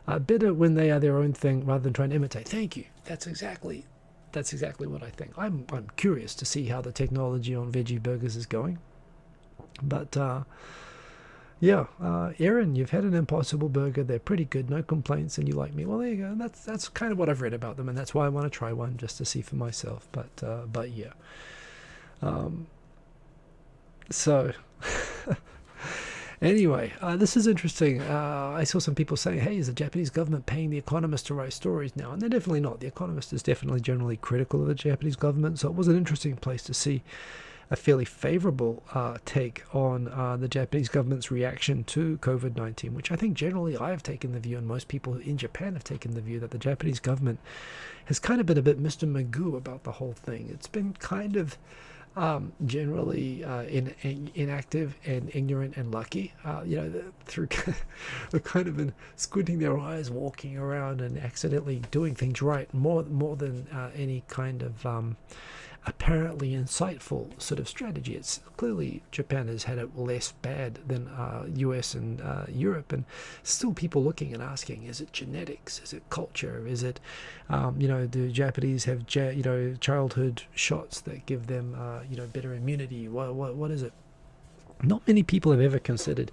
are better when they are their own thing rather than trying to imitate. Thank you. That's exactly what I think. I'm curious to see how the technology on veggie burgers is going. But Yeah, Aaron, you've had an Impossible Burger. They're pretty good, no complaints, and you like me. Well, there you go. That's kind of what I've read about them, and that's why I want to try one just to see for myself. But yeah. Um, so anyway, this is interesting. I saw some people saying, "Hey, is the Japanese government paying The Economist to write stories now?" And they're definitely not. The Economist is definitely generally critical of the Japanese government, so it was an interesting place to see a fairly favorable take on the Japanese government's reaction to COVID-19, which I think generally I have taken the view, and most people in Japan have taken the view, that the Japanese government has kind of been a bit Mr. Magoo about the whole thing. It's been kind of generally inactive and ignorant and lucky. Through they've kind of been squinting their eyes, walking around, and accidentally doing things right more than any kind of apparently insightful sort of strategy. It's clearly Japan has had it less bad than US and Europe, and still people looking and asking, is it genetics, is it culture, is it do Japanese have childhood shots that give them better immunity? What is it? Not many people have ever considered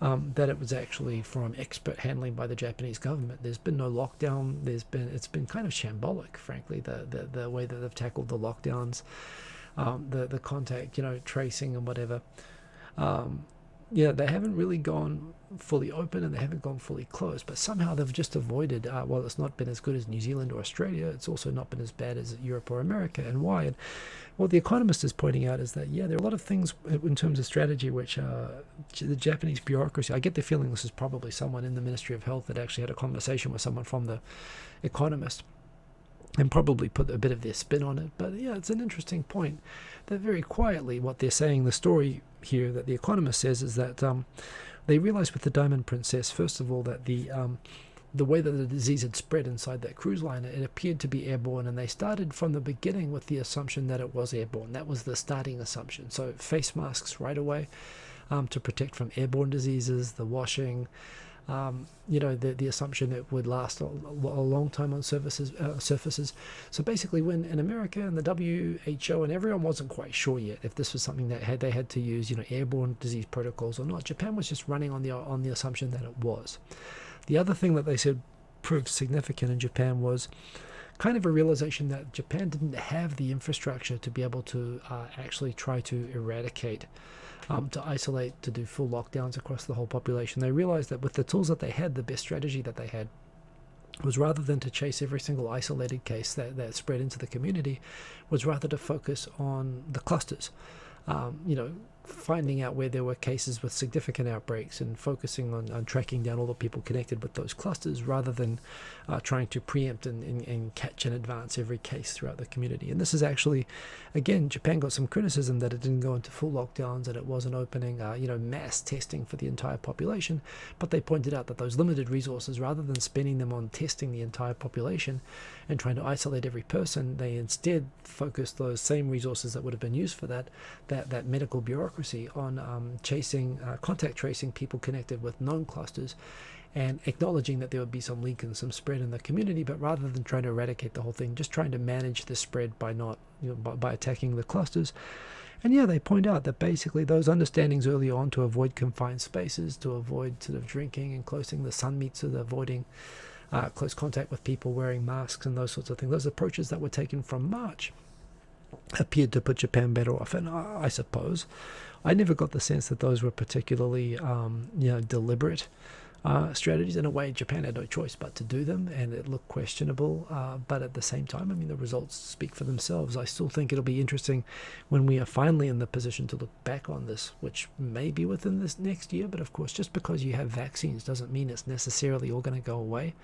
that it was actually from expert handling by the Japanese government. There's been no lockdown. It's been kind of shambolic, frankly, the way that they've tackled the lockdowns, the contact tracing and whatever. They haven't really gone fully open, and they haven't gone fully closed, but somehow they've just avoided, while it's not been as good as New Zealand or Australia, it's also not been as bad as Europe or America. And why? And what The Economist is pointing out is that, there are a lot of things in terms of strategy which the Japanese bureaucracy, I get the feeling this is probably someone in the Ministry of Health that actually had a conversation with someone from The Economist and probably put a bit of their spin on it. But it's an interesting point that very quietly what they're saying, the story here that The Economist says, is that they realized with the Diamond Princess, first of all, that the way that the disease had spread inside that cruise liner, it appeared to be airborne, and they started from the beginning with the assumption that it was airborne. That was the starting assumption. So face masks right away to protect from airborne diseases, the washing, the assumption it would last a long time on surfaces. So basically, when in America and the WHO and everyone wasn't quite sure yet if this was something that they had to use, airborne disease protocols or not, Japan was just running on the assumption that it was. The other thing that they said proved significant in Japan was kind of a realization that Japan didn't have the infrastructure to be able to actually try to eradicate, to isolate, to do full lockdowns across the whole population. They realized that with the tools that they had, the best strategy that they had was, rather than to chase every single isolated case that spread into the community, was rather to focus on the clusters. Finding out where there were cases with significant outbreaks and focusing on tracking down all the people connected with those clusters, rather than trying to preempt and catch in advance every case throughout the community. And this is actually, again, Japan got some criticism that it didn't go into full lockdowns and it wasn't opening mass testing for the entire population, but they pointed out that those limited resources, rather than spending them on testing the entire population and trying to isolate every person, they instead focused those same resources that would have been used for that medical bureaucracy on chasing, contact tracing people connected with known clusters, and acknowledging that there would be some leak and some spread in the community, but rather than trying to eradicate the whole thing, just trying to manage the spread by not, by attacking the clusters. And they point out that basically those understandings early on, to avoid confined spaces, to avoid sort of drinking and closing the sun meets, and avoiding close contact with people, wearing masks and those sorts of things, those approaches that were taken from March appeared to put Japan better off. And I suppose I never got the sense that those were particularly deliberate strategies. In a way, Japan had no choice but to do them, and it looked questionable, but at the same time, the results speak for themselves. I still think it'll be interesting when we are finally in the position to look back on this, which may be within this next year, but of course, just because you have vaccines doesn't mean it's necessarily all going to go away.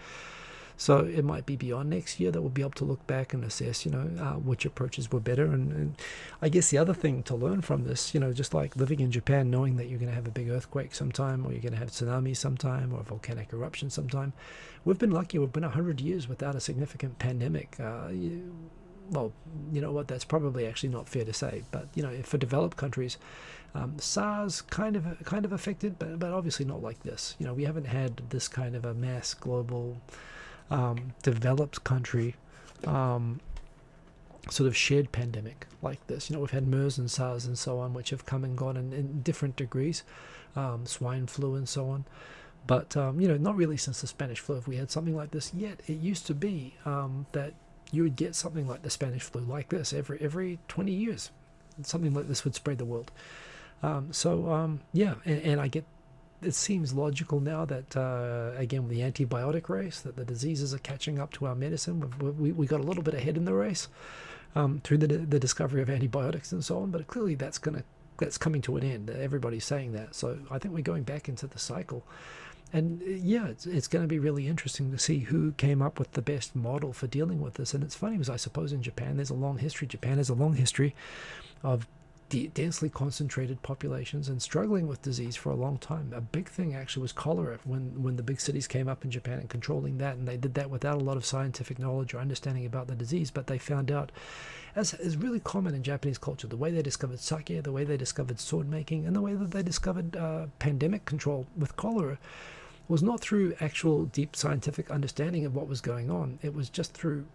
So it might be beyond next year that we'll be able to look back and assess, which approaches were better. And I guess the other thing to learn from this, just like living in Japan, knowing that you're going to have a big earthquake sometime, or you're going to have tsunami sometime, or a volcanic eruption sometime. We've been lucky. We've been 100 years without a significant pandemic. Well, you know what, that's probably actually not fair to say. But, for developed countries, SARS kind of affected, but obviously not like this. We haven't had this kind of a mass global developed country sort of shared pandemic like this. We've had MERS and SARS and so on, which have come and gone in different degrees, swine flu and so on. But, not really since the Spanish flu have we had something like this yet. It used to be that you would get something like the Spanish flu like this every 20 years. Something like this would spread the world. And I get, it seems logical now that, again, with the antibiotic race, that the diseases are catching up to our medicine. We got a little bit ahead in the race through the discovery of antibiotics and so on, but clearly that's coming to an end. Everybody's saying that. So I think we're going back into the cycle. And it's going to be really interesting to see who came up with the best model for dealing with this. And it's funny because I suppose in Japan there's a long history. Japan has a long history of densely concentrated populations and struggling with disease for a long time. A big thing actually was cholera when the big cities came up in Japan and controlling that, and they did that without a lot of scientific knowledge or understanding about the disease, but they found out, as is really common in Japanese culture, the way they discovered sake, the way they discovered sword making, and the way that they discovered pandemic control with cholera was not through actual deep scientific understanding of what was going on. It was just through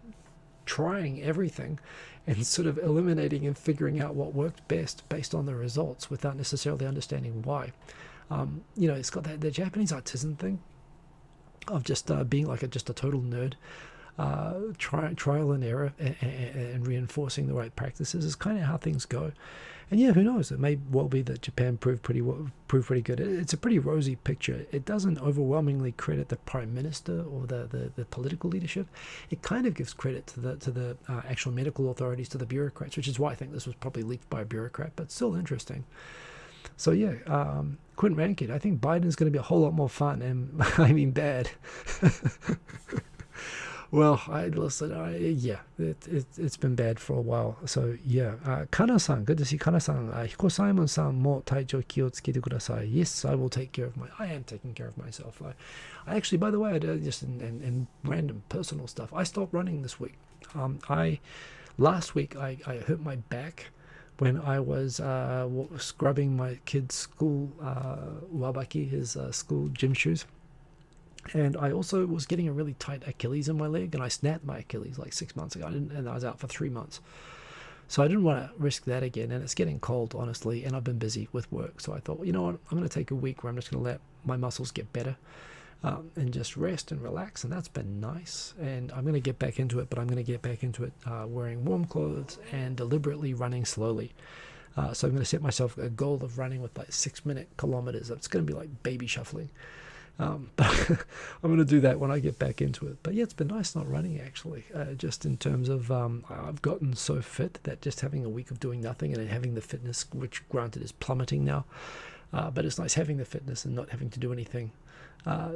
trying everything and sort of eliminating and figuring out what worked best based on the results without necessarily understanding why. It's got the Japanese artisan thing of just being like just a total nerd. Trial and error and reinforcing the right practices is kind of how things go. And who knows? It may well be that Japan proved pretty good. It's a pretty rosy picture. It doesn't overwhelmingly credit the prime minister or the political leadership. It kind of gives credit to the actual medical authorities, to the bureaucrats, which is why I think this was probably leaked by a bureaucrat, but still interesting. So Quinn Rankid, I think Biden's going to be a whole lot more fun, and I mean bad. Well, it's been bad for a while. So, Kana-san, good to see Kana-san. Hiko-Simon-san mo taichou ki o tsukete kudasai. Yes, I will take care of I am taking care of myself. I actually, by the way, just in random personal stuff, I stopped running this week. Last week, I hurt my back when I was scrubbing my kid's school, wabaki, his school gym shoes. And I also was getting a really tight Achilles in my leg, and I snapped my Achilles like 6 months ago, and I was out for 3 months. So I didn't want to risk that again, and it's getting cold, honestly, and I've been busy with work. So I thought, well, you know what, I'm going to take a week where I'm just going to let my muscles get better and just rest and relax, and that's been nice. And I'm going to get back into it, but I'm going to get back into it wearing warm clothes and deliberately running slowly. So I'm going to set myself a goal of running with like 6-minute kilometers. It's going to be like baby shuffling. But I'm going to do that when I get back into it. But it's been nice not running, actually, just in terms of I've gotten so fit that just having a week of doing nothing and then having the fitness, which granted is plummeting now, but it's nice having the fitness and not having to do anything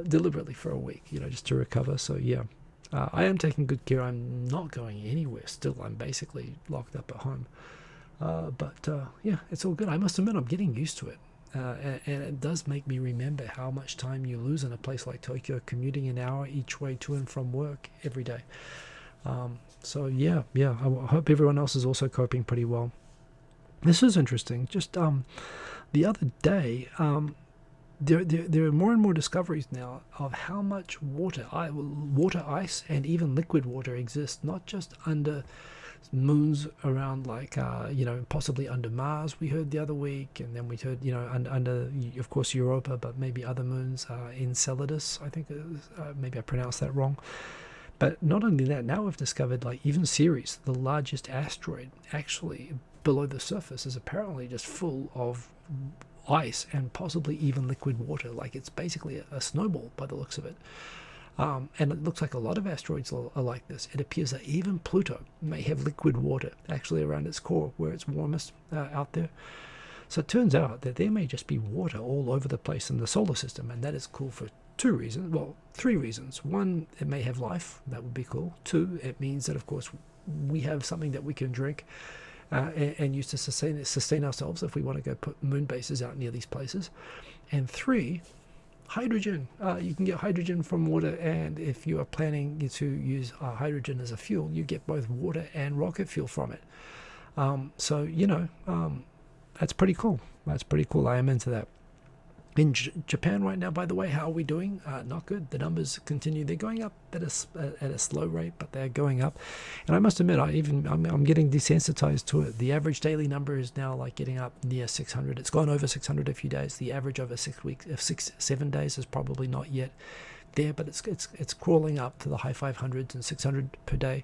deliberately for a week, just to recover. So I am taking good care. I'm not going anywhere still. I'm basically locked up at home. But it's all good. I must admit, I'm getting used to it. And it does make me remember how much time you lose in a place like Tokyo, commuting an hour each way to and from work every day. I hope everyone else is also coping pretty well. This is interesting. Just the other day, there are more and more discoveries now of how much water ice, and even liquid water exists, not just under moons around, like possibly under Mars, we heard the other week, and then we heard under of course Europa, but maybe other moons, Enceladus, I think maybe I pronounced that wrong. But not only that, now we've discovered like even Ceres, the largest asteroid actually below the surface, is apparently just full of ice and possibly even liquid water. Like it's basically a snowball by the looks of it. And it looks like a lot of asteroids are like this. It appears that even Pluto may have liquid water actually around its core, where it's warmest out there. So it turns out that there may just be water all over the place in the solar system, and that is cool for 3 reasons. 1, it may have life. That would be cool. 2, it means that, of course, we have something that we can drink and use to sustain ourselves if we want to go put moon bases out near these places. And 3, hydrogen. You can get hydrogen from water, and if you are planning to use hydrogen as a fuel, you get both water and rocket fuel from it. That's pretty cool. I am into that. In Japan right now, by the way, how are we doing? Not good. The numbers continue. They're going up at a slow rate, but they're going up. And I must admit, I'm getting desensitized to it. The average daily number is now like getting up near 600. It's gone over 600 a few days. The average over 6 weeks, 7 days is probably not yet there, but it's crawling up to the high 500s and 600 per day.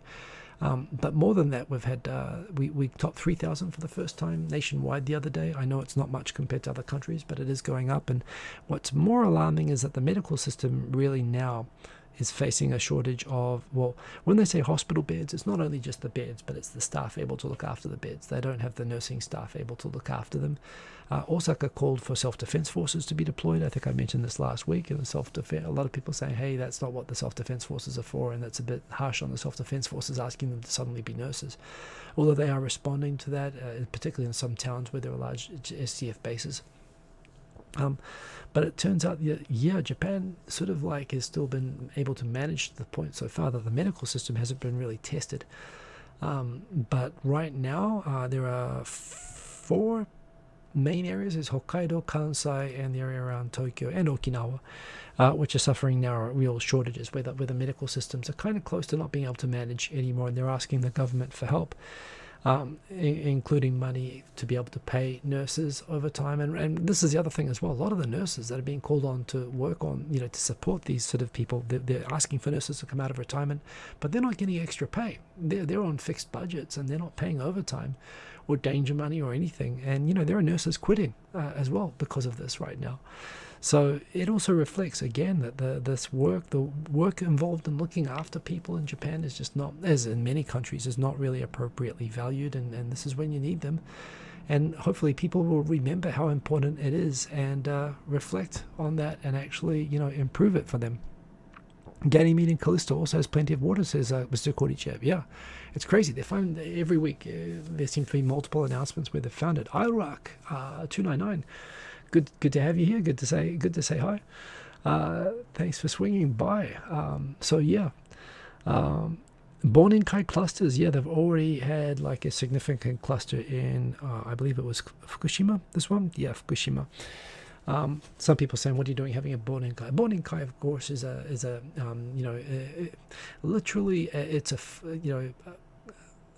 But more than that, we've had we topped 3,000 for the first time nationwide the other day. I know it's not much compared to other countries, but it is going up. And what's more alarming is that the medical system really now is facing a shortage of, well, when they say hospital beds, it's not only just the beds, but it's the staff able to look after the beds. They don't have the nursing staff able to look after them. Osaka called for self-defense forces to be deployed. I think I mentioned this last week. And self-defense, a lot of people saying, hey, that's not what the self-defense forces are for, and that's a bit harsh on the self-defense forces, asking them to suddenly be nurses. Although they are responding to that, particularly in some towns where there are large SDF bases. But it turns out, yeah, Japan sort of like has still been able to manage to the point so far that the medical system hasn't been really tested. But right now, there are 4 main areas. There's Hokkaido, Kansai, and the area around Tokyo and Okinawa, which are suffering now real shortages, where the medical systems are kind of close to not being able to manage anymore, and they're asking the government for help. Including money to be able to pay nurses over time. And this is the other thing as well. A lot of the nurses that are being called on to work on, to support these sort of people, they're asking for nurses to come out of retirement, but they're not getting extra pay. They're on fixed budgets, and they're not paying overtime or danger money or anything. And, there are nurses quitting as well because of this right now. So it also reflects, again, that the work involved in looking after people in Japan is just not, as in many countries, is not really appropriately valued, and this is when you need them. And hopefully people will remember how important it is and reflect on that and actually, improve it for them. Ganymede in Callisto also has plenty of water, says Mr. Korichev. Yeah, it's crazy. They find every week, there seem to be multiple announcements where they've found it. Iraq 299. Good to have you here. Good to say hi. Thanks for swinging by. So yeah, Bounenkais clusters. Yeah, they've already had like a significant cluster in, I believe it was Fukushima. This one, yeah, Fukushima. Some people saying, "What are you doing having a Bounenkais?" Bounenkais, of course, is a literally it's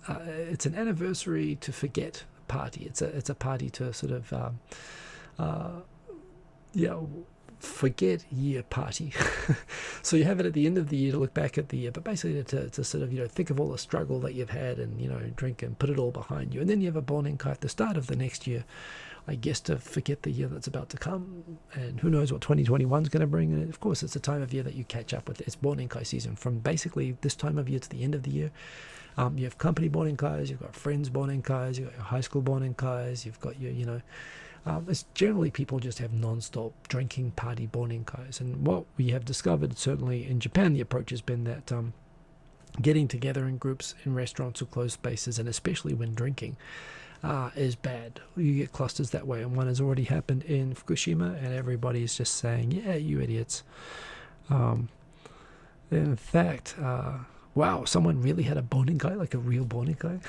it's an anniversary to forget party. It's a party to sort of forget year party. So you have it at the end of the year to look back at the year, but basically to sort of think of all the struggle that you've had and drink and put it all behind you. And then you have a Bounenkais at the start of the next year, I guess, to forget the year that's about to come, and who knows what 2021 is going to bring. And of course, it's a time of year that you catch up with. It's Bounenkais season from basically this time of year to the end of the year. You have company Bounenkais, you've got friends Bounenkais, you've got your high school Bounenkais, you've got your it's generally people just have non-stop drinking party Bounenkais. And what we have discovered, certainly in Japan, the approach has been that getting together in groups in restaurants or closed spaces, and especially when drinking, is bad. You get clusters that way, and one has already happened in Fukushima, and everybody is just saying, yeah, you idiots. In fact, wow, someone really had a Bounenkais, like a real Bounenkais?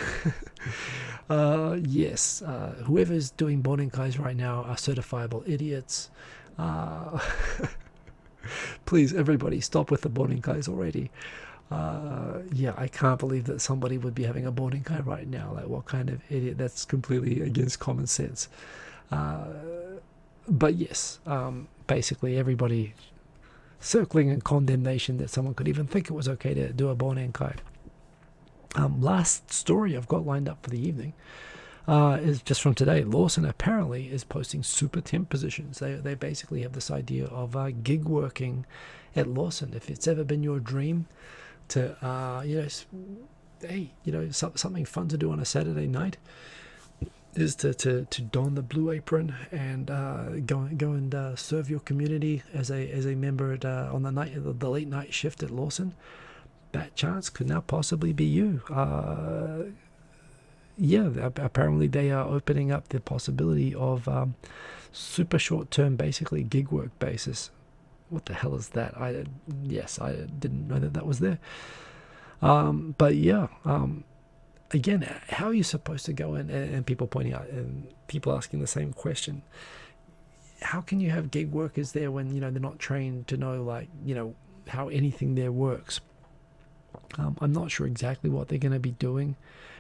Yes, whoever's doing Bounenkais right now are certifiable idiots. Please, everybody, stop with the Bounenkais already. Yeah, I can't believe that somebody would be having a Bounenkais right now. Like, what kind of idiot? That's completely against common sense. But yes, basically everybody circling in condemnation that someone could even think it was okay to do a Bounenkais. Last story I've got lined up for the evening is just from today. Lawson apparently is posting super temp positions. They basically have this idea of gig working at Lawson. If it's ever been your dream to something fun to do on a Saturday night is to don the blue apron and go and serve your community as a member on the late night shift at Lawson. That chance could now possibly be you. Apparently they are opening up the possibility of super short-term, basically gig work basis. What the hell is that? I didn't know that was there. But yeah. Again, how are you supposed to go in, and people pointing out, and people asking the same question, how can you have gig workers there when, you know, they're not trained to know, like, you know, how anything there works? I'm not sure exactly what they're going to be doing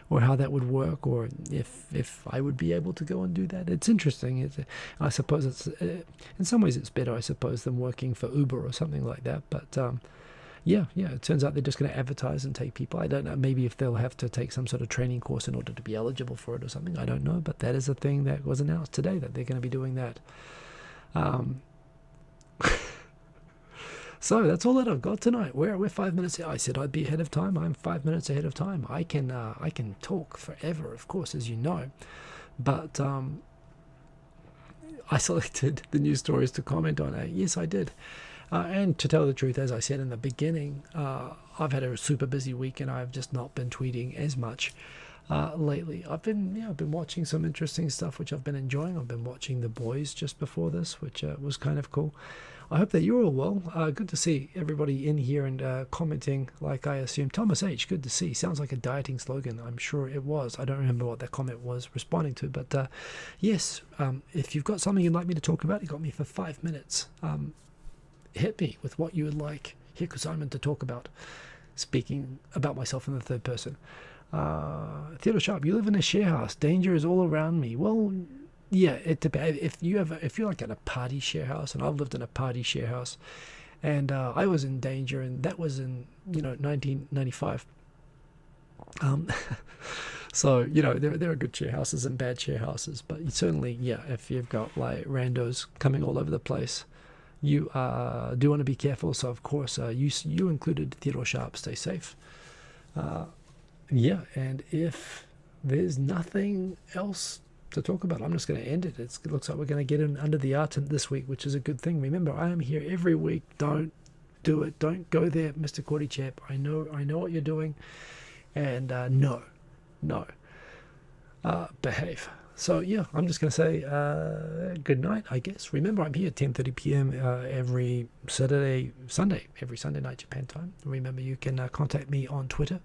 or how that would work, or if I would be able to go and do that. It's interesting. I suppose it's in some ways it's better, I suppose, than working for Uber or something like that. But yeah, it turns out they're just going to advertise and take people. I don't know, maybe if they'll have to take some sort of training course in order to be eligible for it or something. I don't know, but that is a thing that was announced today, that they're going to be doing that. So that's all that I've got tonight. We're 5 minutes. I said I'd be ahead of time. I'm 5 minutes ahead of time. I can talk forever, of course, as you know, but I selected the news stories to comment on. Yes, I did. And to tell the truth, as I said in the beginning, I've had a super busy week and I've just not been tweeting as much lately. I've been watching some interesting stuff which I've been enjoying. I've been watching The Boys just before this, which was kind of cool. I hope that you're all well. Good to see everybody in here and commenting, like I assume. Thomas H, good to see. Sounds like a dieting slogan. I'm sure it was. I don't remember what that comment was responding to, but yes, if you've got something you'd like me to talk about, you got me for 5 minutes. Hit me with what you would like Hiku-Simon to talk about. Speaking about myself in the third person. Theodore Sharp, you live in a share house. Danger is all around me. Well, yeah, it depends. If you're like in a party share house, and I've lived in a party share house, and I was in danger, and that was in 1995. So there are good share houses and bad share houses, but certainly, yeah, if you've got like randos coming all over the place, you do want to be careful. So of course, you included Theodore Sharp. Stay safe. Yeah, and if there's nothing else to talk about, I'm just going to end it. It looks like we're going to get in under the art this week, which is a good thing. Remember, I am here every week. Don't do it. Don't go there, Mr. Cordy Chap. I know what you're doing, and no, behave. So yeah, I'm just going to say good night, I guess. Remember, I'm here at 10:30 p.m. Every Sunday night Japan time. Remember, you can contact me on Twitter.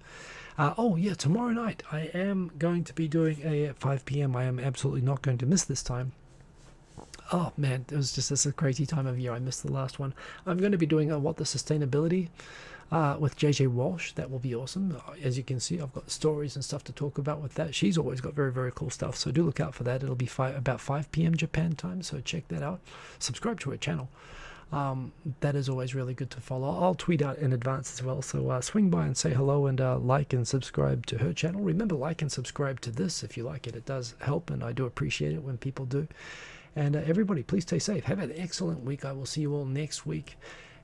Oh yeah, tomorrow night I am going to be doing at 5 p.m. I am absolutely not going to miss this time. Oh man, this is a crazy time of year. I missed the last one. I'm going to be doing What the Sustainability with JJ Walsh. That will be awesome. As you can see, I've got stories and stuff to talk about with that. She's always got very, very cool stuff, so do look out for that. It'll be about 5 p.m. Japan time, so check that out. Subscribe to her channel. That is always really good to follow. I'll tweet out in advance as well, so swing by and say hello, and like and subscribe to her channel. Remember, like and subscribe to this if you like it. It does help, and I do appreciate it when people do. And everybody, please stay safe. Have an excellent week. I will see you all next week.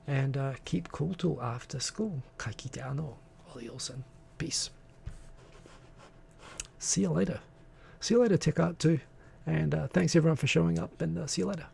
And keep cool till after school. Kaikite ano, Lawson. Peace. See you later. See you later, Tech Art too. And thanks everyone for showing up, and see you later.